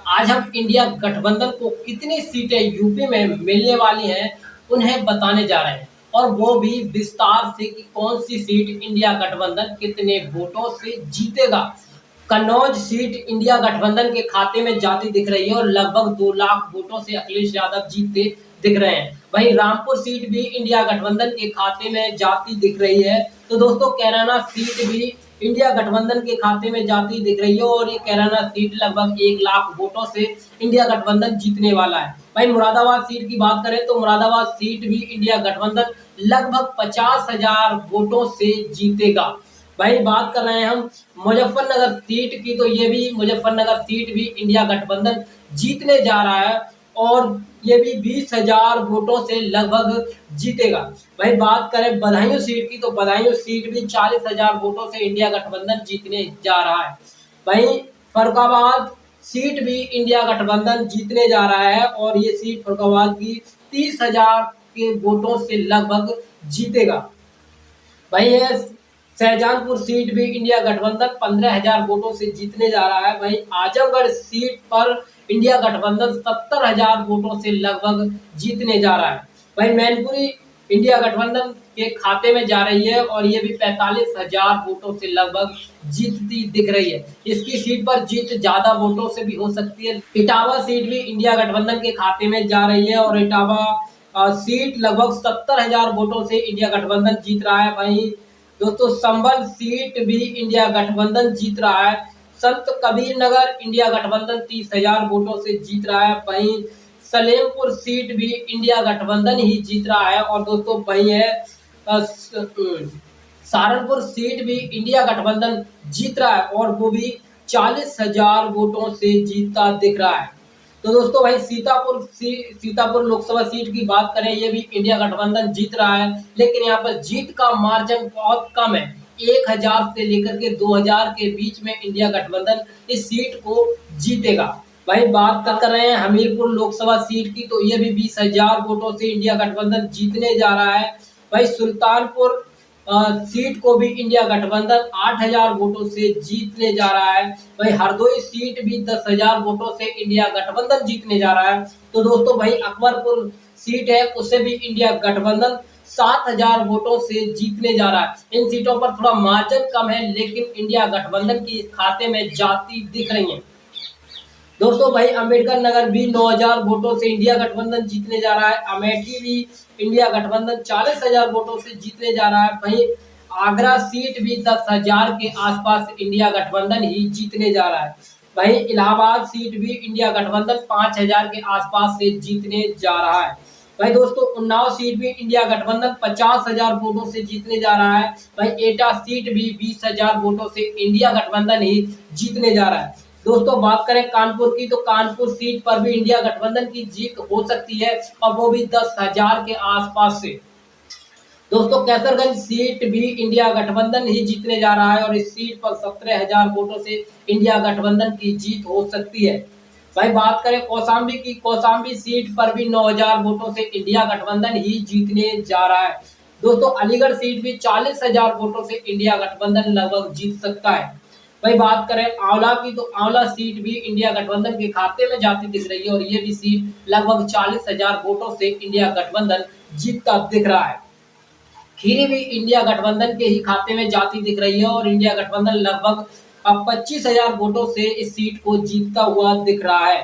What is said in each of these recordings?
आज हम इंडिया गठबंधन को कितनी सीटें यूपी में मिलने वाली हैं, उन्हें बताने जा रहे हैं और वो भी विस्तार से कि कौन सी सीट इंडिया गठबंधन कितने वोटों से जीतेगा। कन्नौज सीट इंडिया गठबंधन के खाते में जाती दिख रही है और लगभग 2 लाख वोटों से अखिलेश यादव जीतते दिख रहे हैं। वहीं रामपुर सीट भी इंडिया गठबंधन के खाते में जाती दिख रही है। तो दोस्तों कैराना सीट भी इंडिया गठबंधन के खाते में जाती दिख रही है और ये कैराना सीट लगभग 1 लाख वोटों से इंडिया गठबंधन जीतने वाला है। भाई मुरादाबाद सीट की बात करें तो मुरादाबाद सीट भी इंडिया गठबंधन लगभग 50,000 वोटों से जीतेगा। भाई बात कर रहे हैं हम मुजफ्फरनगर सीट की, तो ये भी मुजफ्फरनगर सीट भी इंडिया गठबंधन जीतने जा रहा है और ये भी 20,000 वोटों से लगभग जीतेगा। भाई बात करें बदायूं सीट की, तो बदायूं सीट भी 40,000 वोटों से इंडिया गठबंधन जीतने जा रहा है। भाई फर्रुखाबाद सीट भी इंडिया गठबंधन जीतने जा रहा है और ये सीट फर्रुखाबाद की 30,000 के वोटों से लगभग जीतेगा। भाई ये शाहजहांपुर सीट भी इंडिया गठबंधन 15,000 वोटों से जीतने जा रहा है। भाई आजमगढ़ सीट पर इंडिया गठबंधन 70,000 वोटों से लगभग जीतने जा रहा है। भाई मैनपुरी इंडिया गठबंधन के खाते में जा रही है और ये भी 45,000 वोटों से लगभग जीतती दिख रही है। इसकी सीट पर जीत ज्यादा वोटों से भी हो सकती है। इटावा सीट भी इंडिया गठबंधन के खाते में जा रही है और इटावा सीट लगभग 70,000 वोटों से इंडिया गठबंधन जीत रहा है। वहीं दोस्तों संभल सीट भी इंडिया गठबंधन जीत रहा है। संत कबीर नगर इंडिया गठबंधन 30,000 वोटों से जीत रहा है। वहीं सलेमपुर सीट भी इंडिया गठबंधन ही जीत रहा है और दोस्तों वही है सहारनपुर सीट भी इंडिया गठबंधन जीत रहा है और वो भी 40,000 वोटों से जीतता दिख रहा है। तो दोस्तों भाई सीतापुर लोकसभा सीट की बात करें, ये भी इंडिया गठबंधन जीत रहा है, लेकिन यहाँ पर जीत का मार्जिन बहुत कम है। 1,000 से लेकर के 2,000 के बीच में इंडिया गठबंधन इस सीट को जीतेगा। भाई बात कर रहे हैं हमीरपुर लोकसभा सीट की, तो ये भी 20,000 वोटों से इंडिया गठबंधन जीतने जा रहा है। भाई सुल्तानपुर सीट को भी इंडिया गठबंधन 8,000 वोटों से जीतने जा रहा है। भाई हरदोई सीट भी 10,000 वोटों से इंडिया गठबंधन जीतने जा रहा है। तो दोस्तों भाई अकबरपुर सीट है, उसे भी इंडिया गठबंधन 7,000 वोटों से जीतने जा रहा है। इन सीटों पर थोड़ा मार्जिन कम है, लेकिन इंडिया गठबंधन की खाते में जाती दिख रही है। दोस्तों भाई अंबेडकर नगर भी 9,000 वोटों से इंडिया गठबंधन जीतने जा रहा है। अमेठी भी इंडिया गठबंधन 40,000 वोटों से जीतने जा रहा है। वहीं आगरा सीट भी 10,000 के आसपास इंडिया गठबंधन ही जीतने जा रहा है। वहीं इलाहाबाद सीट भी इंडिया गठबंधन 5,000 के आसपास से जीतने जा रहा है। भाई दोस्तों उन्नाव सीट भी इंडिया गठबंधन 50,000 वोटों से जीतने जा रहा है। भाई एटा सीट भी 20,000 वोटों से इंडिया गठबंधन ही जीतने जा रहा है। दोस्तों बात करें कानपुर की, तो कानपुर सीट पर भी इंडिया गठबंधन की जीत हो सकती है और वो भी 10,000 के आसपास से। दोस्तों कैसरगंज सीट भी इंडिया गठबंधन ही जीतने जा रहा है और इस सीट पर 17,000 वोटों से इंडिया गठबंधन की जीत हो सकती है। भाई बात करें कौशाम्बी की, कौशाम्बी सीट पर भी 9,000 वोटों से इंडिया गठबंधन ही जीतने जा रहा है। दोस्तों अलीगढ़ सीट भी 40,000 वोटों से इंडिया गठबंधन लगभग जीत सकता है। भाई बात करें आंवला की, तो आंवला सीट भी इंडिया गठबंधन के खाते में जाती दिख रही है और ये भी सीट लगभग 40,000 वोटों से इंडिया गठबंधन जीतता दिख रहा है। खीरी भी इंडिया गठबंधन के ही खाते में जाती दिख रही है और इंडिया गठबंधन लगभग 25,000 वोटों से इस सीट को जीतता हुआ दिख रहा है।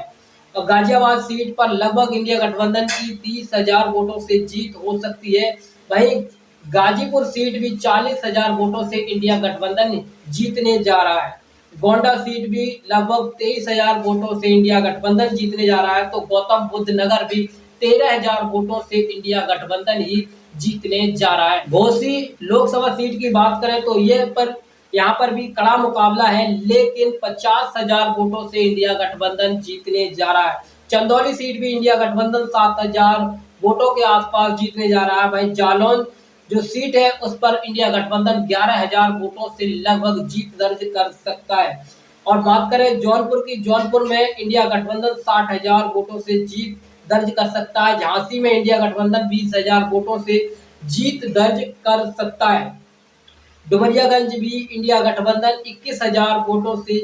और गाजियाबाद सीट पर लगभग इंडिया गठबंधन की 30,000 वोटों से जीत हो सकती है। वहीं गाजीपुर सीट भी 40,000 वोटों से इंडिया गठबंधन जीतने जा रहा है। गोंडा सीट भी लगभग 23,000 वोटों से इंडिया गठबंधन जीतने जा रहा है। तो गौतम बुद्ध नगर भी 13,000 वोटों से इंडिया गठबंधन ही जीतने जा रहा है। घोसी लोकसभा सीट की बात करें तो यहाँ पर भी कड़ा मुकाबला है, लेकिन 50,000 वोटों से इंडिया गठबंधन जीतने जा रहा है। चंदौली सीट भी इंडिया गठबंधन 7,000 वोटों के आसपास जीतने जा रहा है। भाई जालौन जो सीट है उस पर इंडिया गठबंधन 11,000 वोटों से लगभग जीत दर्ज कर सकता है। और बात करें जौनपुर की, जौनपुर में इंडिया गठबंधन 60,000 वोटों से जीत दर्ज कर सकता है। झांसी में इंडिया गठबंधन 20,000 वोटों से जीत दर्ज कर सकता है। डुमरियागंज भी इंडिया गठबंधन 21,000 वोटों से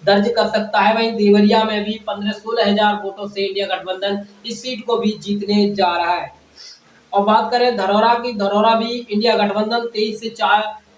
दर्ज कर सकता है। वहीं देवरिया में भी 15-16 हजार वोटों से इंडिया गठबंधन इस सीट को भी जीतने जा रहा है। और बात करें धरौरा की, धरौरा भी इंडिया गठबंधन 23 से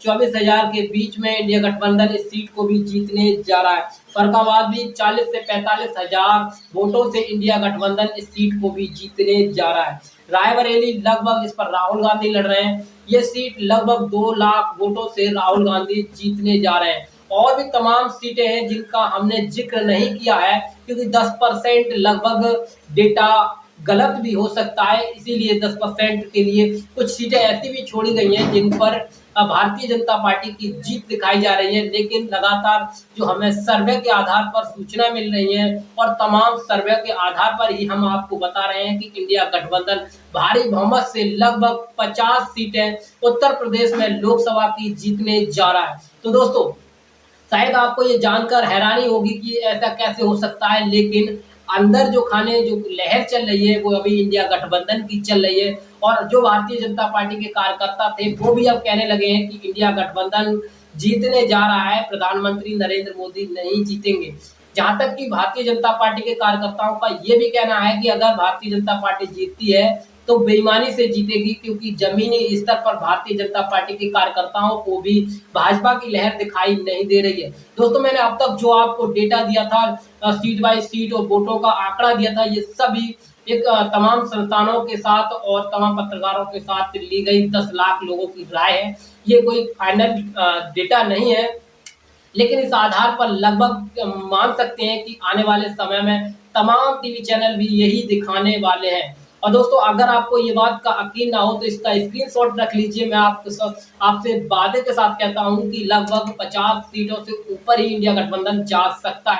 24 हजार के बीच में इंडिया गठबंधन इस सीट को भी जीतने जा रहा है। फर्रुखाबाद भी 40 से 45 हजार वोटों से इंडिया गठबंधन इस सीट को भी जीतने जा रहा है। रायबरेली लगभग, जिस पर राहुल गांधी लड़ रहे हैं, ये सीट लगभग 2 लाख वोटों से राहुल गांधी जीतने जा रहे हैं। और भी तमाम सीटें हैं जिनका हमने जिक्र नहीं किया है, क्योंकि 10% लगभग डेटा गलत भी हो सकता है, इसीलिए 10% के लिए कुछ सीटें ऐसी भी छोड़ी गई हैं जिन पर भारतीय जनता पार्टी की जीत दिखाई जा रही है। लेकिन लगातार जो हमें सर्वे के आधार पर सूचना मिल रही है और तमाम सर्वे के आधार पर ही हम आपको बता रहे हैं कि इंडिया गठबंधन भारी बहुमत से लगभग 50 सीटें उत्तर प्रदेश में लोकसभा की जीतने जा रहा है। तो दोस्तों, शायद आपको ये जानकर हैरानी होगी कि ऐसा कैसे हो सकता है, लेकिन अंदर जो लहर चल रही है वो अभी इंडिया गठबंधन की चल रही है। और जो भारतीय जनता पार्टी के कार्यकर्ता थे वो भी अब कहने लगे हैं कि इंडिया गठबंधन जीतने जा रहा है, प्रधानमंत्री नरेंद्र मोदी नहीं जीतेंगे। जहां तक कि भारतीय जनता पार्टी के कार्यकर्ताओं का ये भी कहना है कि अगर भारतीय जनता पार्टी जीतती है तो बेईमानी से जीतेगी, क्योंकि जमीनी स्तर पर भारतीय जनता पार्टी के कार्यकर्ताओं को भी भाजपा की लहर दिखाई नहीं दे रही है। दोस्तों, मैंने अब तक जो आपको डेटा दिया था, सीट बाय सीट और वोटों का आंकड़ा दिया था, ये सभी एक तमाम संस्थानों के साथ और तमाम पत्रकारों के साथ ली गई 10 लाख लोगों की राय है। ये कोई फाइनल डेटा नहीं है, लेकिन इस आधार पर लगभग मान सकते हैं कि आने वाले समय में तमाम टीवी चैनल भी यही दिखाने वाले हैं। और दोस्तों, अगर आपको ये बात का यकीन ना हो तो इसका स्क्रीनशॉट रख लीजिए। मैं आपसे वादे के साथ कहता हूं कि लगभग 50 सीटों से ऊपर ही इंडिया गठबंधन जा सकता है।